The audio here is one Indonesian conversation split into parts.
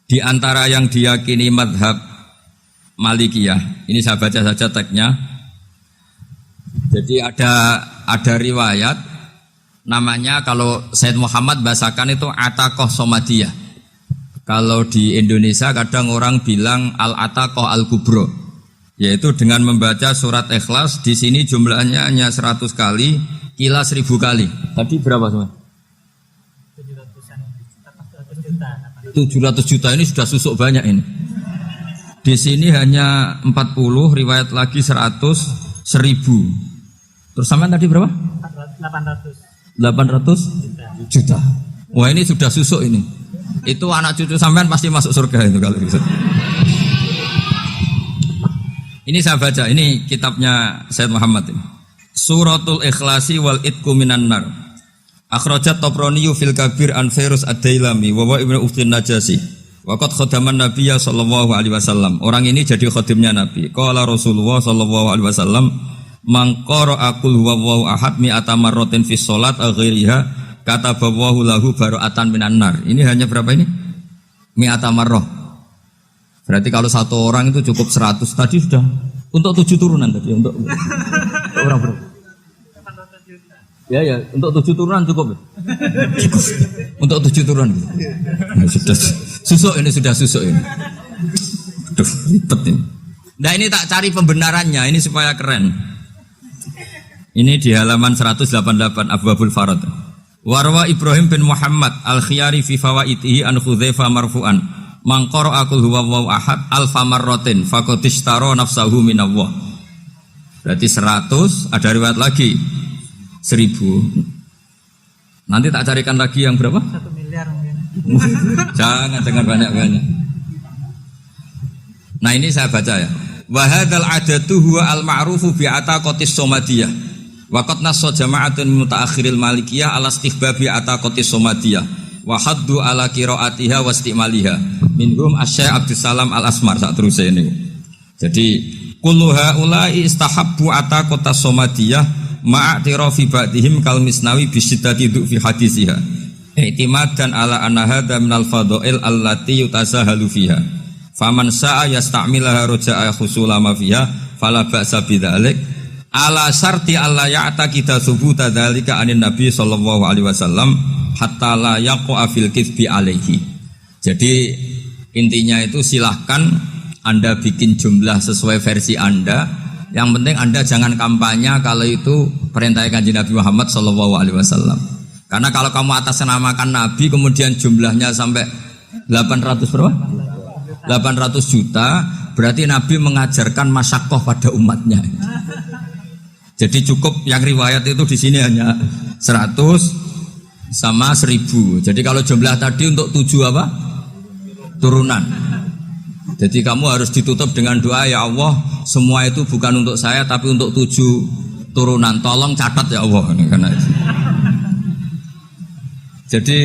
Di antara yang diyakini madhab Malikiyah, ini saya baca saja teksnya. Jadi ada riwayat namanya, kalau Said Muhammad bahasakan itu Ataqah Somadiyah. Kalau di Indonesia kadang orang bilang Al-Ataqah Al-Kubro, yaitu dengan membaca surat Ikhlas. Di sini jumlahnya hanya 100 kali, Qila 1000 kali. Tadi berapa semua? 700 juta, ini sudah susuk banyak ini. Di sini hanya 40, riwayat lagi 100, 1000. Terus sampai tadi berapa? 800 juta. Wah, ini sudah susuk ini. Itu anak cucu sampean pasti masuk surga itu kalau gitu. Ini saya baca, ini kitabnya Said Muhammad ini. Suratul Ikhlasi wal Itqu minan nar. Akhrajat Tabrani fil Kabir an Fairuz ad-Dailami wa Ibnu Uftin Najasi. Waqad khadaman Nabiyya sallallahu alaihi wasallam. Orang ini jadi khadimnya Nabi. Qala Rasulullah sallallahu alaihi wasallam, "Man qara'a qul huwallahu ahad mi'ata marratin fi shalat ghairiha katabahu lahu bara'atan minan nar." Ini hanya berapa ini? Mi'ata marrah. Berarti kalau satu orang itu cukup 100. Tadi sudah untuk 7 turunan tadi untuk orang berapa? Ya, untuk 7 turunan cukup. Cukup. Untuk 7 turunan. Nah, sudah susuk ini, sudah susuk ini. Aduh, ribet ini. Nah, ini tak cari pembenarannya, ini supaya keren. Ini di halaman 188 Abwabul Farad. Warwa Ibrahim bin Muhammad Al-Khiyari fi fawaitihi an Hudzaifah marfu'an. Man qara'a qul huwallahu ahad alfa marratin faqad ishtara nafsahu minallah. Berarti 100, ada riwayat lagi 1000. Nanti tak carikan lagi yang berapa? 1 miliar mungkin. Jangan banyak-banyak. Nah, ini saya baca ya. Wa hadzal adatu huwa al-ma'rufu bi ataqatis somadiyah. Wa qad nassa jama'atun mutaakhiril malikiyah ala istihbabi ataqatis somadiyah. Wa haddu ala qiraatiha wa istimaliha. Minhum Asy-Syaikh Abdussalam Al-Asmar sak terus ini. Jadi kullu haula'i istahabbu ataqatas somadiyah ma'atirafi ba'dihim kal misnawi bisiddati fi hadisiha. I'timadan ala anna hadza minal fadha'il allati yutasahalu fiha. Faman sa'a yasta'milaha raja'a khusula ma fiha fala ba'sa bidzalik ala syarti alla ya'taqida subuta dzalika anin nabi sallallahu alaihi wasallam hatta la yaqa fil kitsbi alaihi. Jadi intinya itu silahkan Anda bikin jumlah sesuai versi Anda. Yang penting Anda jangan kampanye kalau itu perintah Kanjeng Nabi Muhammad sallallahu alaihi wasallam. Karena kalau kamu atasnamakan Nabi kemudian jumlahnya sampai 800 berapa? 800 juta, berarti Nabi mengajarkan masyaqqah pada umatnya. Jadi cukup yang riwayat itu di sini hanya 100 sama 1000. Jadi kalau jumlah tadi untuk 7 apa? Turunan. Jadi kamu harus ditutup dengan doa, ya Allah, semua itu bukan untuk saya tapi untuk 7 turunan. Tolong catat ya Allah. Karena itu. Jadi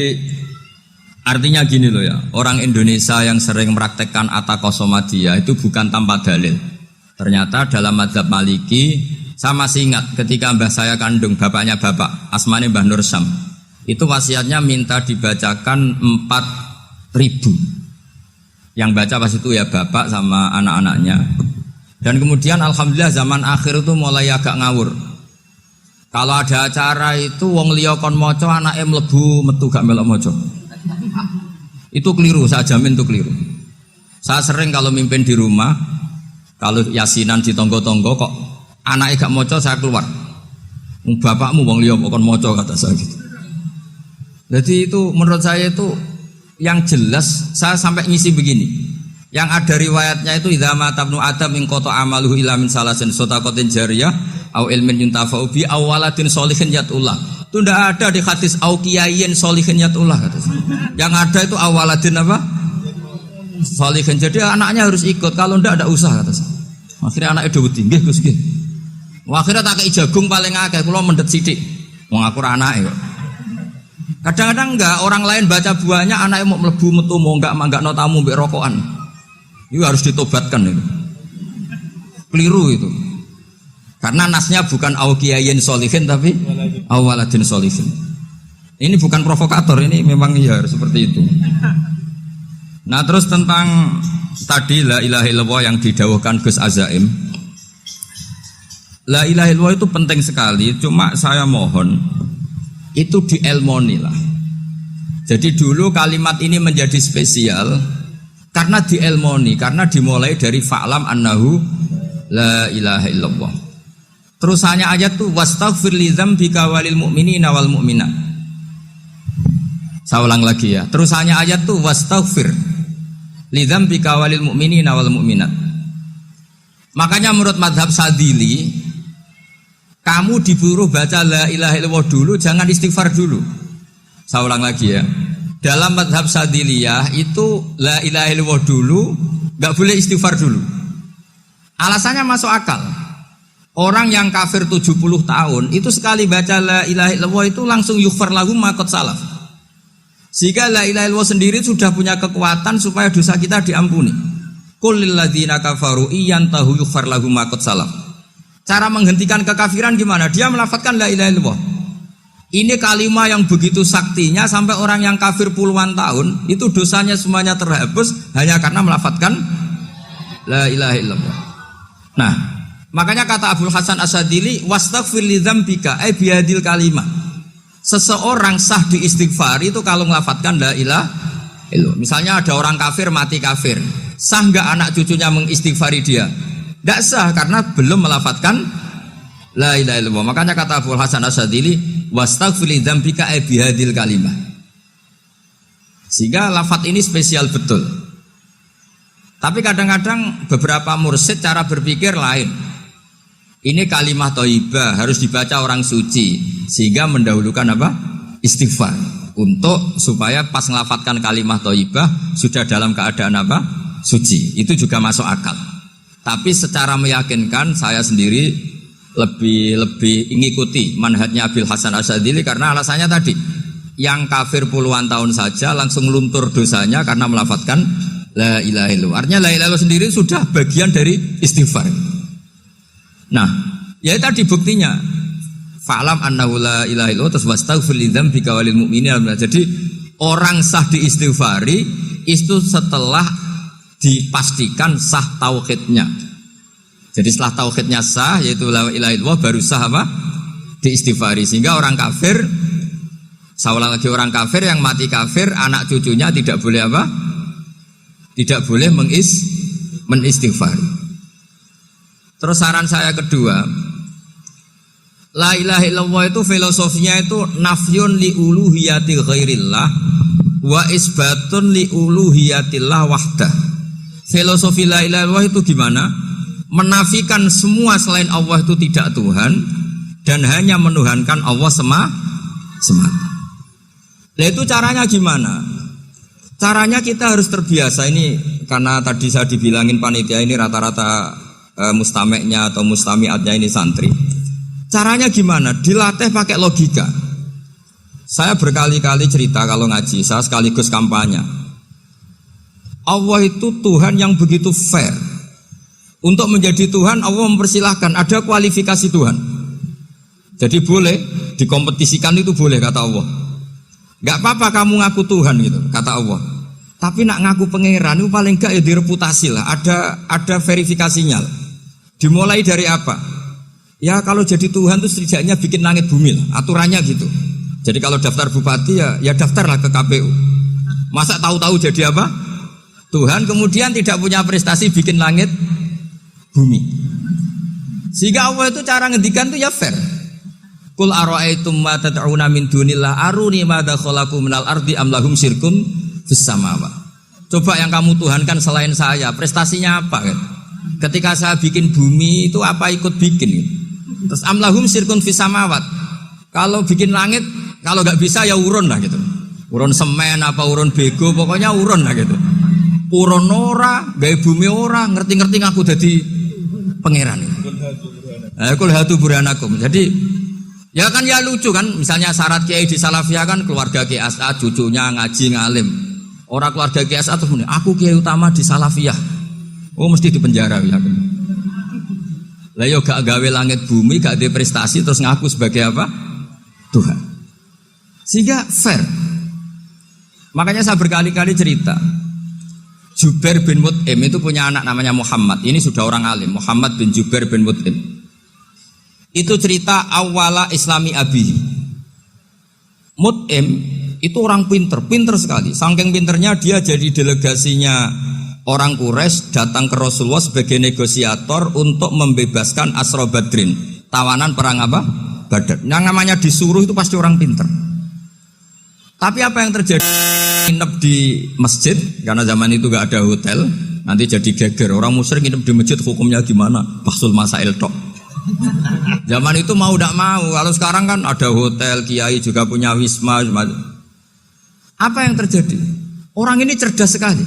artinya gini loh ya, orang Indonesia yang sering mempraktekkan ataqah somadiyah itu bukan tanpa dalil. Ternyata dalam mazhab Maliki, saya masih ingat ketika mbah saya kandung, bapaknya bapak, asmane Mbah Nur Syam, itu wasiatnya minta dibacakan 4.000. Yang baca pas itu ya bapak sama anak-anaknya. Dan kemudian alhamdulillah zaman akhir itu mulai agak ngawur. Kalau ada acara itu wong liya kon maca anake mlebu metu gak melok maca. Itu keliru, saya jamin itu keliru. Saya sering kalau mimpin di rumah, kalau yasinan di tonggo-tonggo kok anake gak maca saya keluar. Bapakmu wong liya kon maca kata saya gitu. Jadi itu menurut saya itu yang jelas, saya sampai ngisi begini. Yang ada riwayatnya itu idza mata ibnu adam min qata amaluhu illa min salasin shadaqatin jariyah au ilmin yuntafa'u bi aw waladin sholihin yatullah. Itu tidak ada di hadis au kiyayin sholihin yatullah kata. Yang ada itu awaladin apa? Sholihin. Jadi anaknya harus ikut, kalau tidak ada usaha kata. Akhirnya anaknya dawuh nggih Gus nggih. Akhirnya tak kei jagung paling akeh, kula mendet sithik. Wong aku ora anake kok. Kadang-kadang enggak, orang lain baca buahnya anaknya mau mlebu metu mau enggak no tamu mbek rokokan. Itu harus ditobatkan itu. Keliru itu. Karena nasnya bukan auqiyayin sholihin tapi awaladin sholihin. Ini bukan provokator, ini memang ya seperti itu. Nah terus tentang tadi la ilaha illallah yang didawuhkan Gus Azaim, la ilaha illallah itu penting sekali. Cuma saya mohon itu dielmoni lah. Jadi dulu kalimat ini menjadi spesial karena dielmoni, karena dimulai dari fa'lam annahu la ilaha illallah. Terusannya ayat tuh wastaghfir li dzambika walil mu'minina wal mu'minat. Saya ulang lagi ya. Terusannya ayat tuh wastaghfir li dzambika walil mu'minina wal mu'minat. Makanya menurut mazhab Sadili, kamu disuruh baca la ilaha illallah dulu, jangan istighfar dulu. Saya ulang lagi ya. Dalam mazhab Sadiliyah itu la ilaha illallah dulu, enggak boleh istighfar dulu. Alasannya masuk akal. Orang yang kafir 70 tahun itu sekali baca la ilaha illallah itu langsung yughfar lahum ma qad salaf. Sehingga la ilaha illallah sendiri sudah punya kekuatan supaya dosa kita diampuni. Qul lil ladzina kafaru iyantahu yughfar lahum ma qad salaf. Cara menghentikan kekafiran gimana? Dia melafadzkan la ilaha illallah. Ini kalimat yang begitu saktinya sampai orang yang kafir puluhan tahun itu dosanya semuanya terhapus hanya karena melafadzkan la ilaha illallah. Nah, makanya kata Abdul Hasan Asadili, wastaghfir li dzambika ay bihadil kalimah. Seseorang sah diistighfar itu kalau melafadzkan la ilaha illallah. Misalnya ada orang kafir mati kafir, sah enggak anak cucunya mengistighfari dia? Enggak sah karena belum melafadzkan la ilaha illallah. Makanya kata Abdul Hasan Asadili, wastaghfir li dzambika ay bihadil kalimah. Sehingga lafadz ini spesial betul. Tapi kadang-kadang beberapa mursyid cara berpikir lain. Ini kalimah thayyibah harus dibaca orang suci, sehingga mendahulukan apa? Istighfar. Untuk supaya pas ngelafatkan kalimah thayyibah sudah dalam keadaan apa? Suci. Itu juga masuk akal. Tapi secara meyakinkan saya sendiri lebih mengikuti manhajnya Abil Hasan Asyadzili karena alasannya tadi, yang kafir puluhan tahun saja langsung luntur dosanya karena melafadzkan la ilaha illallah. Artinya la ilaha illallah sendiri sudah bagian dari istighfar. Nah, ya tadi buktinya. Fa'lam annahu la ilaha illallah wastaghfir li dzambika walil mu'minina. Jadi orang sah diistighfari itu setelah dipastikan sah tauhidnya. Jadi setelah tauhidnya sah yaitu la ilaha illallah baru sah apa? Diistighfari. Sehingga orang kafir, saya ulang lagi, orang kafir yang mati kafir anak cucunya tidak boleh apa? Tidak boleh menistighfari. Terus saran saya kedua, la ilaha illallah itu filosofinya itu nafyun li uluhiyati ghairillah wa isbatun li uluhiyatillah wahdah. Filosofi la ilaha illallah itu gimana? Menafikan semua selain Allah itu tidak Tuhan dan hanya menuhankan Allah semata. Nah itu caranya gimana? Caranya kita harus terbiasa ini, karena tadi saya dibilangin panitia ini rata-rata mustameknya atau mustamiatnya ini santri. Caranya gimana? Dilatih pakai logika. Saya berkali-kali cerita kalau ngaji, saya sekaligus kampanye. Allah itu Tuhan yang begitu fair. Untuk menjadi Tuhan Allah mempersilahkan, ada kualifikasi Tuhan. Jadi boleh dikompetisikan, itu boleh kata Allah. Gak apa-apa kamu ngaku Tuhan gitu kata Allah. Tapi nak ngaku pangeran itu paling gak ya direputasi lah. Ada verifikasinya lah. Dimulai dari apa? Ya kalau jadi Tuhan itu setidaknya bikin langit bumi lah. Aturannya gitu. Jadi kalau daftar bupati ya daftarlah ke KPU. Masa tahu-tahu jadi apa? Tuhan kemudian tidak punya prestasi bikin langit bumi. Sehingga Allah itu cara ngendikan itu ya fair. Qul ara'aitum ma tad'una min dunillah aruni madza khalaqu minal ardi am lahum syirkun fis samawati. Coba yang kamu tuhankan selain saya, prestasinya apa kan? Ketika saya bikin bumi itu apa ikut bikin? Terus am lahum syirkun fis samawati. Kalau bikin langit, kalau enggak bisa ya urun lah gitu. Urun semen apa urun bego, pokoknya urun lah gitu. Urun ora, gawe bumi ora, ngerti-ngerti ngaku dadi pangeran. Kul hatu burhanakum. Jadi ya kan ya lucu kan, misalnya syarat kiai di Salafiyah kan keluarga Kiai As'ad, cucunya ngaji ngalim. Orang keluarga Kiai As'ad terus muni, aku kiai utama di Salafiyah. Oh mesti dipenjara ya. Lah yo gak gawe langit bumi, gak ada prestasi terus ngaku sebagai apa? Tuhan. Sehingga fair. Makanya saya berkali-kali cerita. Jubair bin Mut'im itu punya anak namanya Muhammad. Ini sudah orang alim, Muhammad bin Jubair bin Mut'im. Itu cerita awala Islami Abi. Mut'im itu orang pinter sekali. Saking pinternya dia jadi delegasinya orang Quraisy datang ke Rasulullah sebagai negosiator untuk membebaskan Asra Badrin, tawanan perang apa? Badar. Yang namanya disuruh itu pasti orang pinter. Tapi apa yang terjadi? Nginep di masjid karena zaman itu gak ada hotel, nanti jadi geger. Orang musyrik nginep di masjid hukumnya gimana? Bahsul masail tok. Zaman itu mau tidak mau. Kalau sekarang kan ada hotel, kiai juga punya wisma. Apa yang terjadi? Orang ini cerdas sekali.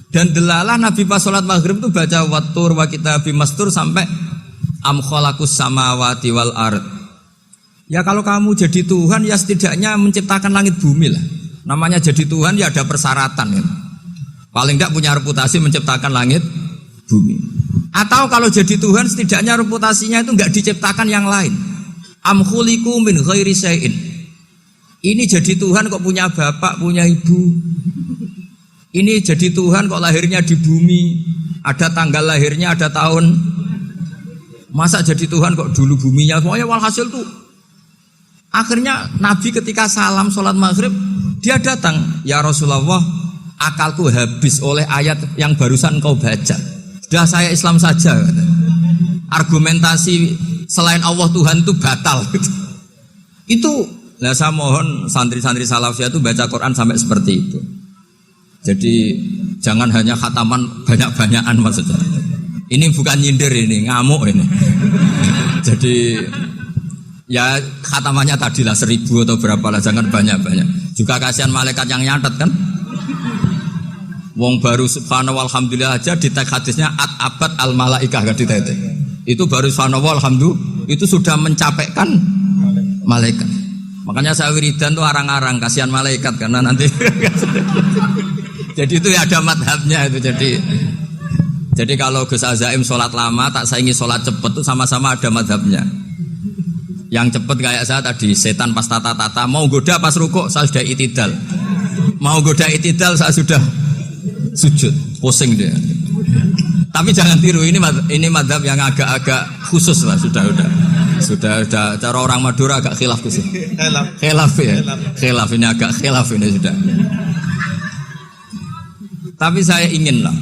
Dan delalah Nabi pas sholat maghrib itu baca wattur wa kitabim mastur sampai am khalaqus samawati wal ard. Ya kalau kamu jadi Tuhan ya setidaknya menciptakan langit bumi lah. Namanya jadi Tuhan ya ada persyaratan ya. Paling tidak punya reputasi menciptakan langit bumi. Atau kalau jadi Tuhan setidaknya reputasinya itu enggak diciptakan yang lain. Am khuliqu min ghairi syai'in. Ini jadi Tuhan kok punya bapak, punya ibu. Ini jadi Tuhan kok lahirnya di bumi. Ada tanggal lahirnya, ada tahun. Masa jadi Tuhan kok dulu buminya semuanya walhasil tuh. Akhirnya Nabi ketika salam sholat maghrib dia datang, ya Rasulullah, akalku habis oleh ayat yang barusan kau baca. Sudah saya Islam saja. Argumentasi selain Allah Tuhan itu batal. Itu, nah saya mohon santri-santri salafiyah itu baca Quran sampai seperti itu. Jadi jangan hanya khataman banyak-banyakan maksudnya. Ini bukan nyindir ini, ngamuk ini. Jadi ya khatamannya tadilah 1000 atau berapa lah, jangan banyak-banyak. Juga kasihan malaikat yang nyatet kan. Wong baru subhanallah alhamdulillah aja di teks hadisnya abad al malaikah gak ditetek. Itu baru subhanallah alhamdulillah itu sudah mencapaikan malaikat. Makanya saya wiridan tuh arang-arang kasihan malaikat karena nanti jadi itu ya ada madhabnya itu. Jadi kalau Gus Azaim sholat lama tak saingi sholat cepet tuh sama-sama ada madhabnya. Yang cepet kayak saya tadi, setan pas tata-tata mau goda pas rukuk saya sudah itidal, mau goda itidal saya sudah sujud, pusing dia. Tapi jangan tiru, ini madhab yang agak-agak khusus lah, sudah cara orang Madura agak khilaf khusus. Khilaf ya, khilaf ini agak khilaf ini sudah. Tapi saya ingin lah,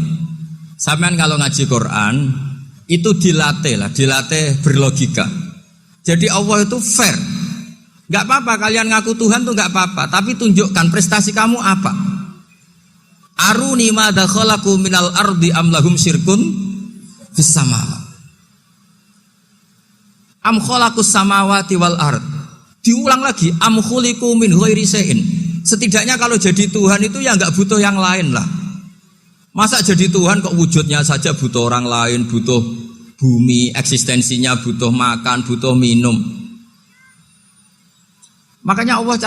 sampean kalau ngaji Quran itu dilatih berlogika. Jadi Allah itu fair. Gak apa-apa kalian ngaku Tuhan tuh gak apa-apa, tapi tunjukkan prestasi kamu apa. Aruni madza khalaqu minal ardi am lahum syirkun fis samawati. Am khalaqus samawati wal ard. Diulang lagi, am khuliqu min ghairi syai'in. Setidaknya kalau jadi Tuhan itu ya gak butuh yang lain lah. Masa jadi Tuhan kok wujudnya saja butuh orang lain, butuh bumi, eksistensinya butuh makan, butuh minum. Makanya Allah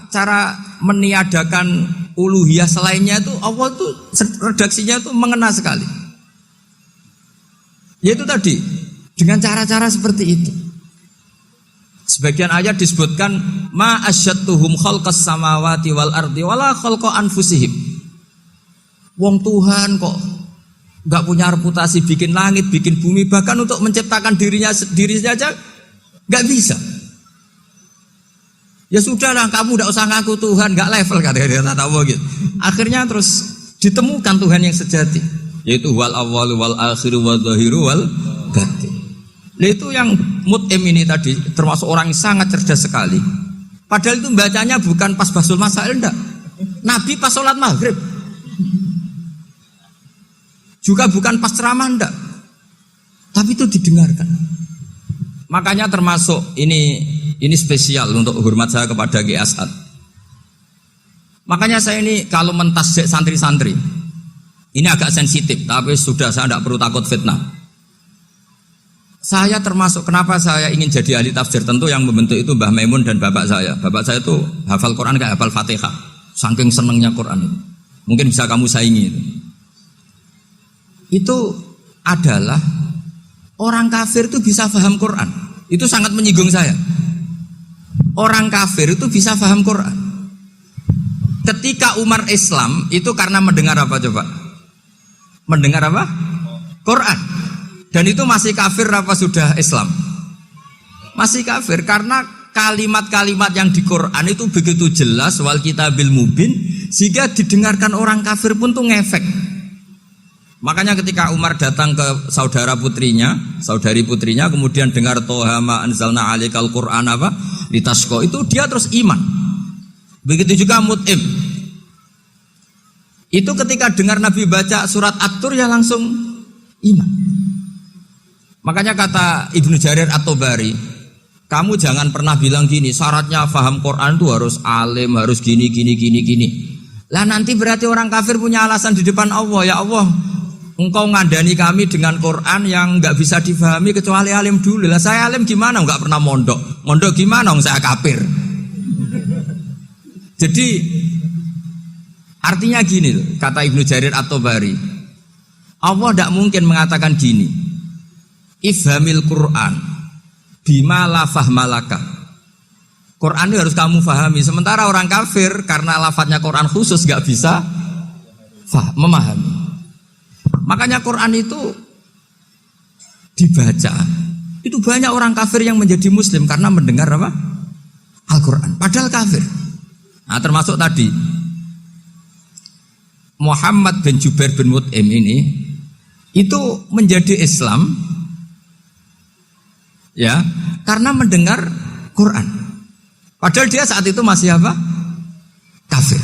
cara meniadakan uluhiyah selainnya itu Allah tuh redaksinya tuh mengena sekali. Yaitu tadi dengan cara-cara seperti itu. Sebagian ayat disebutkan ma asyattuhum khalqas samawati wal ardi wala khalqa anfusihim. Wong Tuhan kok gak punya reputasi bikin langit, bikin bumi, bahkan untuk menciptakan dirinya aja gak bisa. Ya sudahlah, kamu gak usah ngaku Tuhan, gak level kata Allah gitu. Akhirnya terus ditemukan Tuhan yang sejati, yaitu wal awwalu wal akhiru wal zahiru wal batin. Nah itu yang Mut'im ini tadi termasuk orang yang sangat cerdas sekali. Padahal itu bacanya bukan pas basul masail, enggak. Nabi pas sholat maghrib. Juga bukan pas ceramah, enggak. Tapi itu didengarkan. Makanya termasuk ini spesial untuk hormat saya kepada Ki As'ad. Makanya saya ini kalau mentasjik santri-santri, ini agak sensitif, tapi sudah saya tidak perlu takut fitnah. Saya termasuk kenapa saya ingin jadi ahli tafsir, tentu yang membentuk itu Mbah Maimun dan bapak saya. Bapak saya itu hafal Quran kayak hafal Fatihah, saking senengnya Quran itu. Mungkin bisa kamu saingi itu. Itu adalah orang kafir itu bisa paham Quran. Itu sangat menyinggung saya. Orang kafir itu bisa paham Quran. Ketika Umar Islam itu karena mendengar apa coba? Mendengar apa? Quran. Dan itu masih kafir apa sudah Islam? Masih kafir karena kalimat-kalimat yang di Quran itu begitu jelas wal kitabil mubin sehingga didengarkan orang kafir pun tuh ngefek. Makanya ketika Umar datang ke saudari putrinya kemudian dengar Toha ma anzalna alaikal Quran apa? Litasqa itu dia terus iman. Begitu juga Mut'im. Itu ketika dengar Nabi baca surat At-Tur ya langsung iman. Makanya kata Ibnu Jarir At-Tabari, kamu jangan pernah bilang gini, syaratnya paham Quran itu harus alim, harus gini. Lah nanti berarti orang kafir punya alasan di depan Allah, ya Allah, engkau ngandani kami dengan Quran yang nggak bisa difahami kecuali alim dulu. Lah saya alim gimana? Nggak pernah mondok. Mondok gimana? Saya kafir. Jadi artinya gini loh, kata Ibnu Jarir At-Tabari, Allah tidak mungkin mengatakan gini, ifhamil Quran bima la fahmalaka. Quran itu harus kamu fahami. Sementara orang kafir karena lafadznya Quran khusus nggak bisa memahami. Makanya Quran itu dibaca. Itu banyak orang kafir yang menjadi muslim karena mendengar apa? Al-Quran. Padahal kafir. Nah termasuk tadi Muhammad bin Jubair bin Mut'im ini itu menjadi Islam ya karena mendengar Quran. Padahal dia saat itu masih apa? Kafir.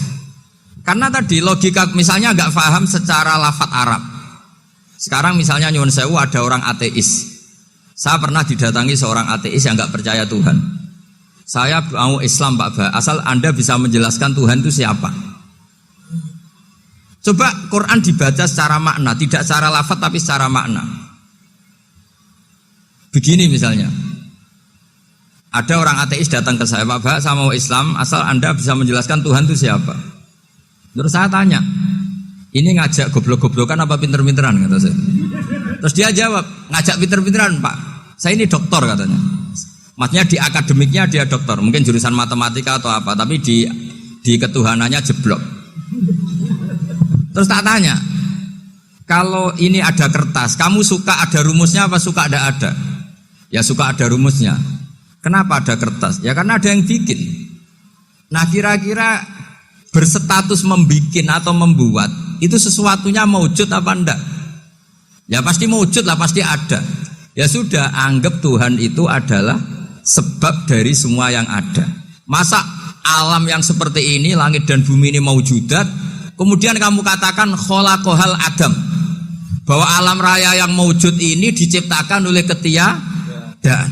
Karena tadi logika misalnya nggak paham secara lafadz Arab. Sekarang misalnya nyuwun sewu ada orang ateis. Saya pernah didatangi seorang ateis yang nggak percaya Tuhan. Saya mau Islam Pak Ba, asal Anda bisa menjelaskan Tuhan itu siapa. Coba Quran dibaca secara makna, tidak secara lafadz tapi secara makna. Begini misalnya, ada orang ateis datang ke saya, Pak Ba, saya mau Islam, asal Anda bisa menjelaskan Tuhan itu siapa. Terus saya tanya, ini ngajak goblok-goblokan apa pinter-pinteran kata saya. Terus dia jawab, ngajak pinter-pinteran Pak, saya ini doktor katanya. Maksudnya di akademiknya dia dokter, mungkin jurusan matematika atau apa, tapi di ketuhanannya jeblok. Terus tak tanya, kalau ini ada kertas, kamu suka ada rumusnya apa suka ada? Ya suka ada rumusnya. Kenapa ada kertas? Ya karena ada yang bikin. Nah kira-kira berstatus membikin atau membuat itu sesuatunya maujud apa enggak? Ya pasti maujud lah, pasti ada. Ya sudah, anggap Tuhan itu adalah sebab dari semua yang ada. Masa alam yang seperti ini, langit dan bumi ini maujudat, kemudian kamu katakan kholaqohal adam, bahwa alam raya yang maujud ini diciptakan oleh ketiadaan.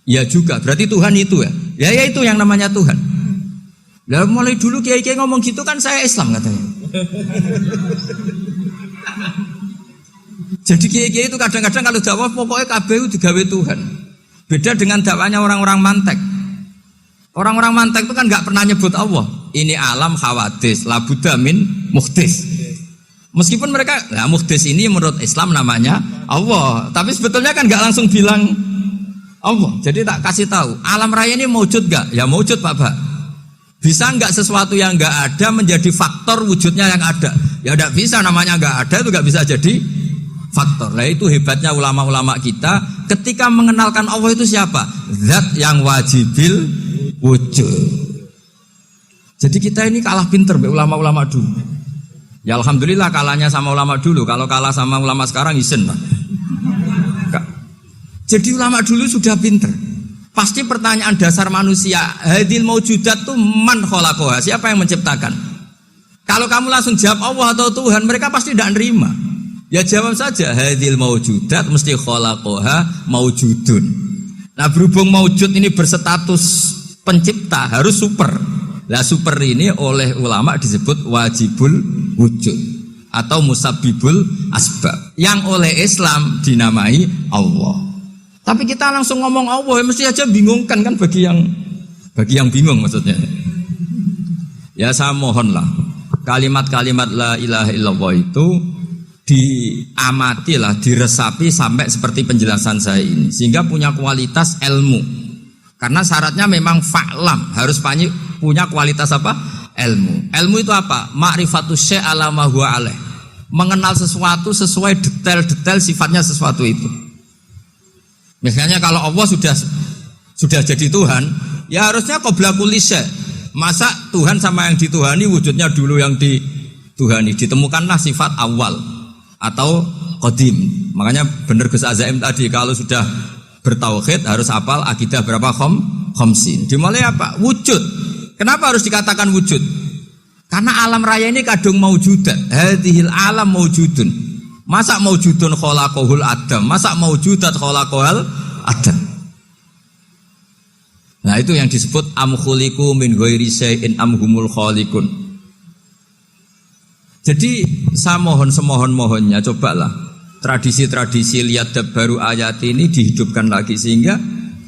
Ya juga, berarti Tuhan itu ya. Ya itu yang namanya Tuhan. Lah mulai dulu kiai-kiai ngomong gitu kan saya Islam katanya. Jadi kiai-kiai itu kadang-kadang kalau dakwah pokoknya KBU digawe Tuhan. Beda dengan dakwanya orang-orang mantek. Orang-orang mantek itu kan nggak pernah nyebut Allah. Ini alam hawadis, labuda min muhdis. Meskipun mereka, nah muhdis ini menurut Islam namanya Allah. Tapi sebetulnya kan nggak langsung bilang Allah. Jadi tak kasih tahu, alam raya ini mewujud nggak? Ya mewujud Pak Ba. Bisa nggak sesuatu yang nggak ada menjadi faktor wujudnya yang ada? Ya nggak bisa, namanya nggak ada itu nggak bisa jadi faktor. Nah itu hebatnya ulama-ulama kita ketika mengenalkan Allah itu siapa? Zat yang wajibil wujud. Jadi kita ini kalah pinter ulama-ulama dulu. Ya alhamdulillah kalahnya sama ulama dulu. Kalau kalah sama ulama sekarang isen Pak. Jadi ulama dulu sudah pinter. Pasti pertanyaan dasar manusia, hadil maujudat itu man khalaqaha, siapa yang menciptakan? Kalau kamu langsung jawab Allah atau Tuhan, mereka pasti tidak nerima. Ya jawab saja, hadil maujudat mesti khalaqaha maujudun. Nah berhubung maujud ini berstatus pencipta, harus super. Nah super ini oleh ulama disebut wajibul wujud atau musabbibul asbab, yang oleh Islam dinamai Allah. Tapi kita langsung ngomong Allah, mesti aja bingungkan kan bagi yang bingung maksudnya. Ya saya mohonlah kalimat-kalimat la ilaha illallah itu diamatilah, diresapi sampai seperti penjelasan saya ini, sehingga punya kualitas ilmu. Karena syaratnya memang fa'lam, harus punya kualitas apa? ilmu. Ilmu itu apa? Ma'rifatus syai' ala ma huwa alaih. Mengenal sesuatu sesuai detail-detail sifatnya sesuatu itu. Misalnya kalau Allah sudah jadi Tuhan, ya harusnya qabla kulli syai'. Masa Tuhan sama yang dituhani wujudnya dulu yang dituhani. Ditemukanlah sifat awal atau qadim. Makanya benar Gus Azaim tadi kalau sudah bertauhid harus hafal akidah berapa khamsin. Dimulai apa? Wujud. Kenapa harus dikatakan wujud? Karena alam raya ini kadung maujudat. Hadhil alam maujudun. Masa maujudun khalaqahul adam? Masa maujudat khalaqahul adam? Nah itu yang disebut am khuliqu min ghairi syai'in am humul khaliqun. Jadi saya mohon semohon-mohonnya cobalah tradisi-tradisi lihat baru ayat ini dihidupkan lagi sehingga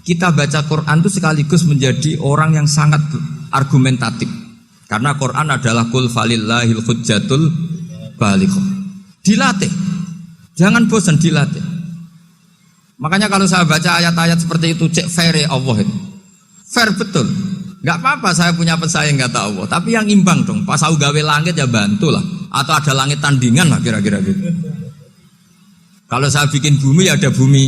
kita baca Quran itu sekaligus menjadi orang yang sangat argumentatif. Karena Quran adalah qul falillahil hujjatul balighah. Dilatih. Jangan bosan dilatih. Makanya kalau saya baca ayat-ayat seperti itu cek fair Allah itu. Fair betul. Enggak apa-apa saya punya pesaing kata Allah, tapi yang imbang dong. Pas aku gawe langit ya bantulah atau ada langit tandingan lah kira-kira gitu. Kalau saya bikin bumi ya ada bumi.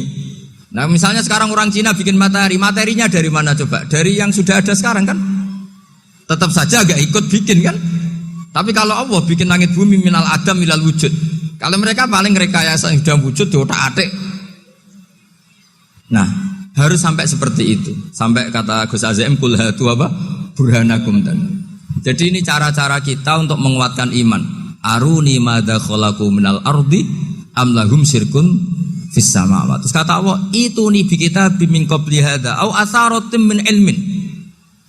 Nah misalnya sekarang orang Cina bikin matahari, materinya dari mana coba? Dari yang sudah ada sekarang kan? Tetap saja agak ikut bikin kan? Tapi kalau Allah bikin langit bumi minal adam minal wujud. Kalau mereka paling rekayasa yang sudah wujud di otak-atik. Nah harus sampai seperti itu. Sampai kata Gus Azaim kul hatu apa? Burhanakum dan. Jadi ini cara-cara kita untuk menguatkan iman. Aruni madza khalaqu minal ardi am lahum syirkun fis samawati. Terus kata Allah, itu nih bi kitabim min qabli hadza au atharatin min ilmin.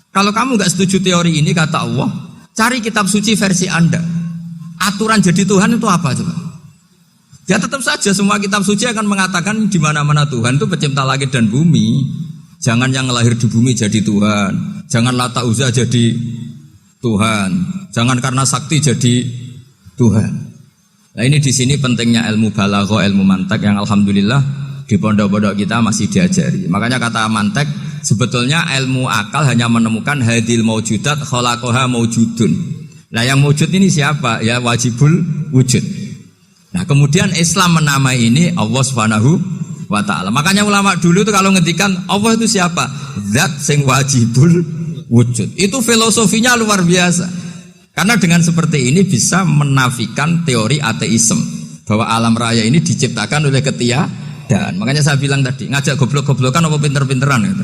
Kalau kamu enggak setuju teori ini kata Allah, cari kitab suci versi Anda. Aturan jadi Tuhan itu apa coba? Ya tetap saja semua kitab suci akan mengatakan di mana-mana Tuhan itu pencipta langit dan bumi. Jangan yang lahir di bumi jadi Tuhan. Jangan Lata Uzza jadi Tuhan. Jangan karena sakti jadi Tuhan. Nah ini di sini pentingnya ilmu balaghah, ilmu mantek yang alhamdulillah di pondok-pondok kita masih diajari. Makanya kata mantek sebetulnya ilmu akal hanya menemukan hadil maujudat khalaqaha maujudun. Nah yang maujud ini siapa? Ya wajibul wujud. Nah kemudian Islam menamai ini Allah Subhanahu wa ta'ala. Makanya ulama dulu itu kalau ngendikan Allah itu siapa? Zat sing wajibul wujud. Itu filosofinya luar biasa. Karena dengan seperti ini bisa menafikan teori ateisme bahwa alam raya ini diciptakan oleh ketiadaan. Makanya saya bilang tadi ngajak goblok-goblokan apa pinter-pinteran gitu.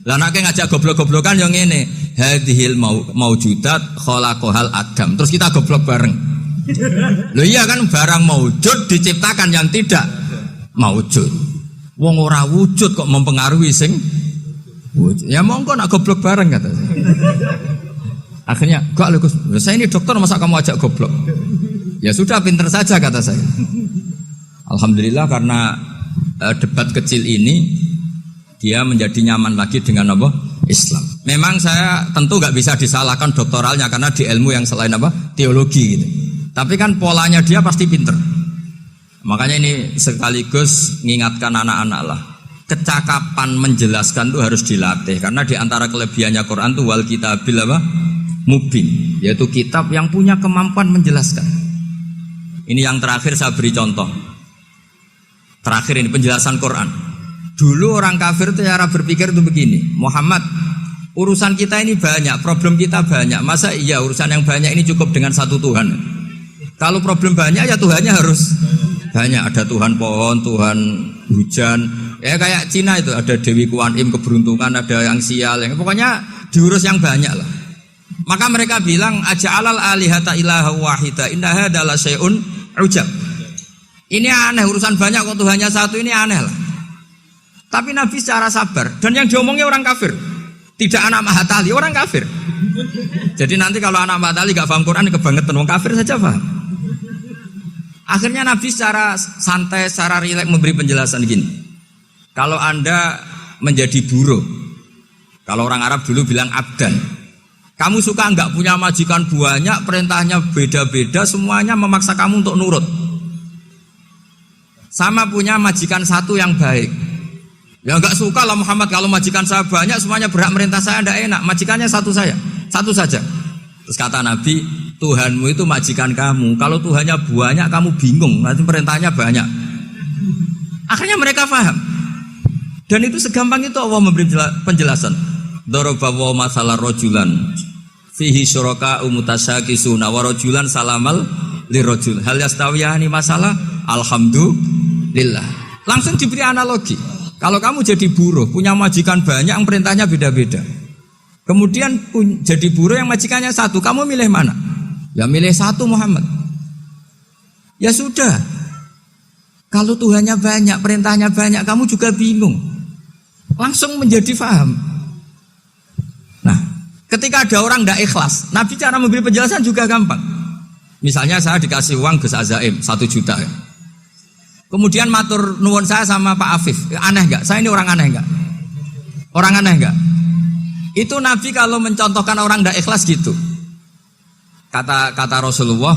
Lah nek ngajak goblok-goblokan yang ini hadhil maujudat khalaqahal adam. Terus kita goblok bareng. Loh iya kan barang maujud diciptakan yang tidak maujud. Wong ora wujud kok mempengaruhi sing wujud. Ya monggo nak goblok bareng kata saya. Akhirnya, gak Gus, saya ini dokter masa kamu ajak goblok? Ya sudah pinter saja kata saya. Alhamdulillah karena debat kecil ini dia menjadi nyaman lagi dengan apa? Islam. Memang saya tentu gak bisa disalahkan doktoralnya karena di ilmu yang selain apa? Teologi gitu. Tapi kan polanya dia pasti pinter. Makanya ini sekaligus mengingatkan anak-anak lah. Kecakapan menjelaskan itu harus dilatih karena di antara kelebihannya Quran itu wal kitabil apa? Mubin, yaitu kitab yang punya kemampuan menjelaskan. Ini yang terakhir saya beri contoh. Terakhir ini penjelasan Quran. Dulu orang kafir itu cara berpikir itu begini, Muhammad, urusan kita ini banyak, problem kita banyak. Masa iya urusan yang banyak ini cukup dengan satu Tuhan? Kalau problem banyak ya Tuhannya harus banyak. Ada Tuhan pohon, Tuhan hujan. Ya kayak Cina itu ada Dewi Kuan Im keberuntungan, ada yang sial, yang pokoknya diurus yang banyak lah. Maka mereka bilang aja'alal alihata ilaha wahida inna hadza la syai'un ujab. Ini aneh urusan banyak kok Tuhannya satu ini aneh lah. Tapi Nabi secara sabar dan yang diomongnya orang kafir. Tidak anak Mahatali, orang kafir. Jadi nanti kalau anak Mahatali gak paham Quran kebangetan orang kafir saja paham. Akhirnya Nabi secara santai, secara rileks memberi penjelasan gini. Kalau Anda menjadi buruh, kalau orang Arab dulu bilang abdan. Kamu suka enggak punya majikan banyak, perintahnya beda-beda, semuanya memaksa kamu untuk nurut. Sama punya majikan satu yang baik. Ya enggak suka lah Muhammad kalau majikan saya banyak, semuanya berhak merintah saya enggak enak. Majikannya satu saja. Terus kata Nabi, Tuhanmu itu majikan kamu. Kalau Tuhannya banyak, kamu bingung. Nanti perintahnya banyak. Akhirnya mereka paham. Dan itu segampang itu Allah memberi penjelasan. Daraba wa masalah rojulan fihi syuraka umutasakisuna wa rojulan salamal lirojul. Hal yastawiyani masalah alhamdulillah. Langsung diberi analogi. Kalau kamu jadi buruh, punya majikan banyak yang perintahnya beda-beda. Kemudian jadi buruh yang majikannya satu, kamu milih mana? Ya milih satu Muhammad. Ya sudah. Kalau Tuhannya banyak, perintahnya banyak, kamu juga bingung. Langsung menjadi faham. Nah, ketika ada orang tidak ikhlas, Nabi cara memberi penjelasan juga gampang. Misalnya saya dikasih uang Gus Azaim 1 juta. Ya. Kemudian matur nuwun saya sama Pak Afif. Aneh enggak? Saya ini orang aneh enggak? Orang aneh enggak? Itu Nabi kalau mencontohkan orang tidak ikhlas gitu. Kata Rasulullah,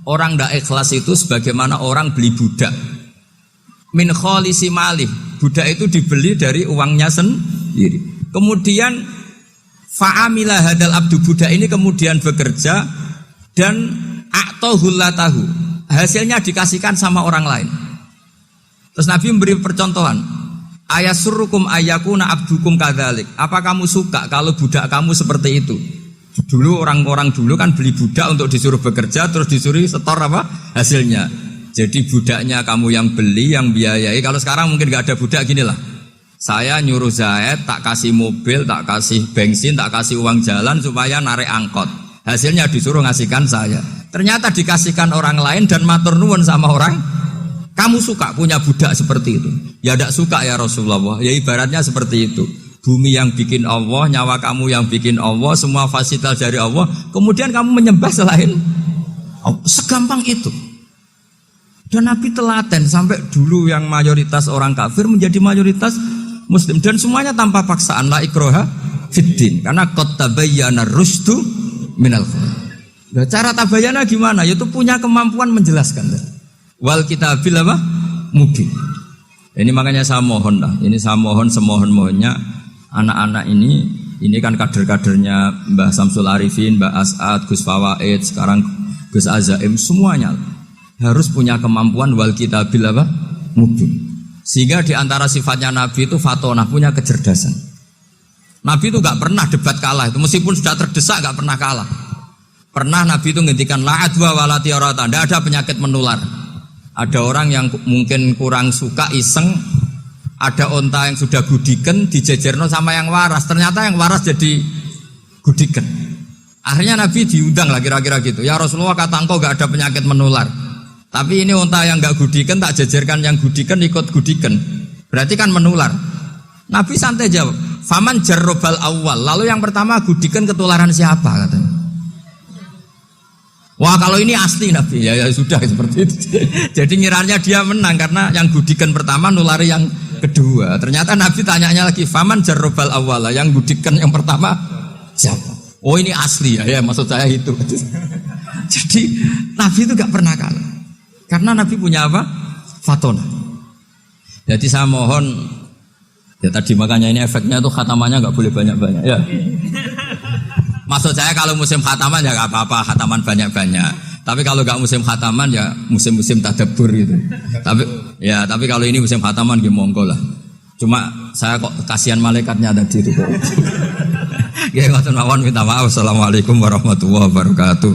orang tidak ikhlas itu sebagaimana orang beli budak. Min kholisi malih. Budak itu dibeli dari uangnya sendiri. Kemudian fa'amila hadal abdu, budak ini kemudian bekerja dan a'tohullatahu. Hasilnya dikasihkan sama orang lain. Terus Nabi memberi percontohan. Ayasurrukum ayyakuna abdukum kadzalik. Apa kamu suka kalau budak kamu seperti itu? Dulu orang-orang dulu kan beli budak untuk disuruh bekerja, terus disuruh setor apa? Hasilnya. Jadi budaknya kamu yang beli, yang biayai. Kalau sekarang mungkin gak ada budak, gini lah. Saya nyuruh Zaid, tak kasih mobil, tak kasih bensin, tak kasih uang jalan supaya narik angkot. Hasilnya disuruh ngasihkan saya. Ternyata dikasihkan orang lain dan matur nuwun sama orang. Kamu suka punya budak seperti itu? Ya tidak suka ya Rasulullah. Ya ibaratnya seperti itu. Bumi yang bikin Allah, nyawa kamu yang bikin Allah, semua fasilitas dari Allah. Kemudian kamu menyembah selain Allah. Segampang itu. Dan Nabi telaten sampai dulu yang mayoritas orang kafir menjadi mayoritas Muslim. Dan semuanya tanpa paksaan. La ikroha fiddin. Karena qad tabayyana rusdu minal ghayy. Nah, cara tabayyana gimana? Yaitu punya kemampuan menjelaskan. Wal kitabil apa? Mubin. Ini makanya saya mohon lah. Ini saya mohon semohon-mohonnya anak-anak ini kan kader-kadernya Mbah Samsul Arifin, Mbah As'ad, Gus Fawaid, sekarang Gus Azaim, semuanya harus punya kemampuan wal kitabil apa? Mubin. Sehingga di antara sifatnya Nabi itu fatonah, punya kecerdasan. Nabi itu gak pernah debat kalah itu, meskipun sudah terdesak gak pernah kalah. Pernah Nabi itu ngendikan la adwa wala tiarata, tidak ada penyakit menular. Ada orang yang mungkin kurang suka iseng, ada onta yang sudah gudiken dijejerno sama yang waras, ternyata yang waras jadi gudiken. Akhirnya Nabi diundang lah kira-kira gitu. Ya Rasulullah, kata engkau gak ada penyakit menular, tapi ini onta yang gak gudiken tak jejerkan yang gudiken ikut gudiken, berarti kan menular. Nabi santai jawab, faman jarrobal awal, lalu yang pertama gudiken ketularan siapa katanya. Wah kalau ini asli Nabi, ya sudah seperti itu. Jadi ngiranya dia menang karena yang gudikan pertama nulari yang kedua. Ternyata Nabi tanyanya lagi, faman jarrobal awala, yang gudikan yang pertama siapa? Oh ini asli ya maksud saya itu. Jadi Nabi itu gak pernah kalah. Karena Nabi punya apa? Fatona. Jadi saya mohon, ya tadi makanya ini efeknya tuh khatamannya gak boleh banyak-banyak ya. Maksud saya kalau musim khataman ya gak apa-apa, khataman banyak-banyak. Tapi kalau gak musim khataman ya musim-musim tadabbur gitu. Tapi kalau ini musim khataman ya monggo lah. Cuma saya kok kasihan malaikatnya tadi itu. Ya ngoten mawon, minta maaf. Assalamualaikum warahmatullahi wabarakatuh.